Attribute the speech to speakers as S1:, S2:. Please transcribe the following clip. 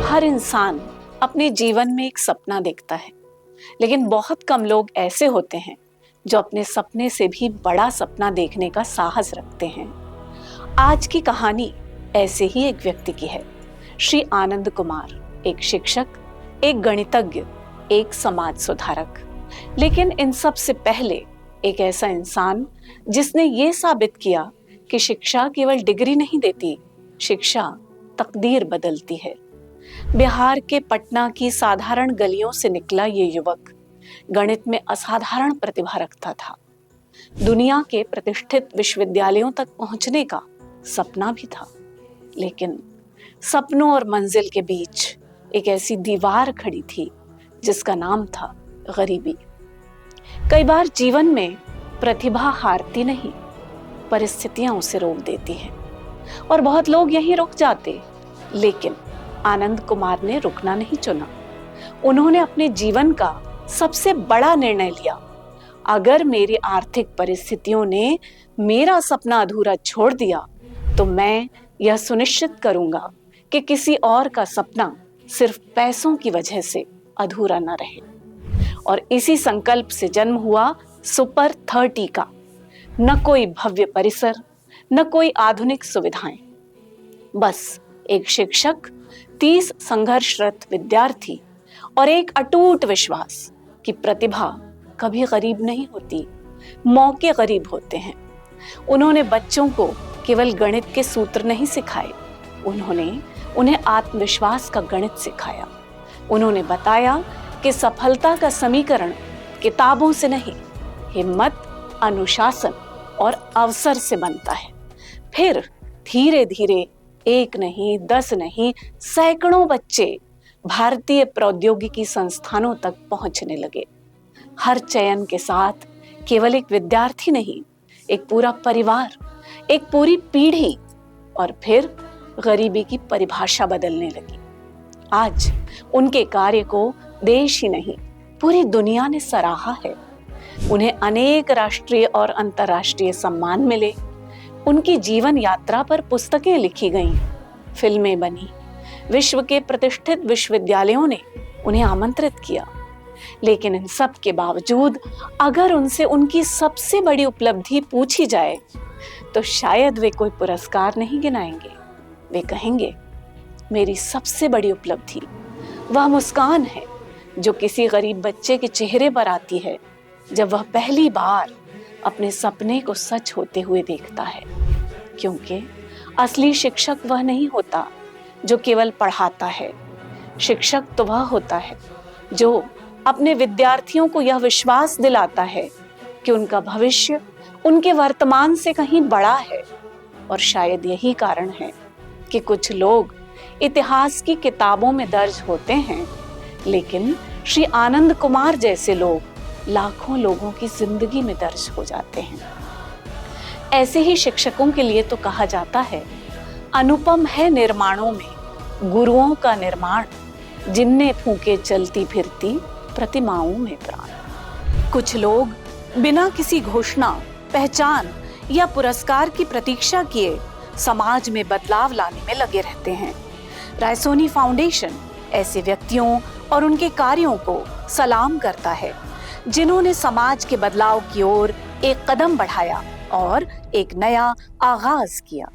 S1: हर इंसान अपने जीवन में एक सपना देखता है, लेकिन बहुत कम लोग ऐसे होते हैं जो अपने सपने से भी बड़ा सपना देखने का साहस रखते हैं। आज की कहानी ऐसे ही एक व्यक्ति की है। श्री आनंद कुमार, एक शिक्षक, एक गणितज्ञ, एक समाज सुधारक। लेकिन इन सब से पहले एक ऐसा इंसान जिसने ये साबित किया कि शिक्षा केवल डिग्री नहीं देती, शिक्षा तकदीर बदलती है। बिहार के पटना की साधारण गलियों से निकला ये युवक गणित में असाधारण प्रतिभा रखता था। दुनिया के प्रतिष्ठित विश्वविद्यालयों तक पहुंचने का सपना भी था, लेकिन सपनों और मंजिल के बीच एक ऐसी दीवार खड़ी थी जिसका नाम था गरीबी। कई बार जीवन में प्रतिभा हारती नहीं, परिस्थितियां उसे रोक देती हैं और बहुत लोग यहीं रुक जाते। लेकिन आनंद कुमार ने रुकना नहीं चुना। उन्होंने अपने जीवन का सबसे बड़ा निर्णय लिया। अगर मेरी आर्थिक परिस्थितियों ने मेरा सपना अधूरा छोड़ दिया तो मैं यह सुनिश्चित करूंगा कि किसी और का सपना सिर्फ पैसों की वजह से अधूरा न रहे। और इसी संकल्प से जन्म हुआ सुपर 30 का। न कोई भव्य परिसर, न कोई आधुनिक सुविधाएं, बस एक शिक्षक, 30 संघर्षरत विद्यार्थी और एक अटूट विश्वास कि प्रतिभा कभी गरीब नहीं होती, मौके गरीब होते हैं। उन्होंने बच्चों को केवल गणित के सूत्र नहीं सिखाए, उन्होंने उन्हें आत्मविश्वास का गणित सिखाया। उन्होंने बताया कि सफलता का समीकरण किताबों से नहीं, हिम्मत, अनुशासन और अवसर से बनता है। फिर धीरे धीरे एक नहीं, 10 नहीं, सैकड़ों बच्चे भारतीय प्रौद्योगिकी संस्थानों तक पहुंचने लगे। हर चयन के साथ केवल एक विद्यार्थी नहीं, एक पूरा परिवार, एक पूरी पीढ़ी। और फिर गरीबी की परिभाषा बदलने लगी। आज उनके कार्य को देश ही नहीं, पूरी दुनिया ने सराहा है। उन्हें अनेक राष्ट्रीय और अंतर्राष्ट्रीय सम्मान मिले। उनकी जीवन यात्रा पर पुस्तकें लिखी गईं, फिल्में बनी, विश्व के प्रतिष्ठित विश्वविद्यालयों ने उन्हें आमंत्रित किया। लेकिन इन सब के बावजूद अगर उनसे उनकी सबसे बड़ी उपलब्धि पूछी जाए तो शायद वे कोई पुरस्कार नहीं गिनाएंगे। वे कहेंगे, मेरी सबसे बड़ी उपलब्धि वह मुस्कान है जो किसी गरीब बच्चे के चेहरे पर आती है जब वह पहली बार अपने सपने को सच होते हुए देखता है। क्योंकि असली शिक्षक वह नहीं होता जो केवल पढ़ाता है। शिक्षक तो वह होता है जो अपने विद्यार्थियों को यह विश्वास दिलाता है कि उनका भविष्य उनके वर्तमान से कहीं बड़ा है। और शायद यही कारण है कि कुछ लोग इतिहास की किताबों में दर्ज होते हैं, लेकिन श्री आनंद कुमार जैसे लोग लाखों लोगों की जिंदगी में दर्ज हो जाते हैं। ऐसे ही शिक्षकों के लिए तो कहा जाता है, अनुपम है निर्माणों में गुरुओं का निर्माण, जिनने फूंके चलती फिरती प्रतिमाओं में प्राण। कुछ लोग बिना किसी घोषणा, पहचान या पुरस्कार की प्रतीक्षा किए समाज में बदलाव लाने में लगे रहते हैं। रायसोनी फाउंडेशन ऐसे व्यक्तियों और उनके कार्यों को सलाम करता है जिन्होंने समाज के बदलाव की ओर एक कदम बढ़ाया और एक नया आगाज किया।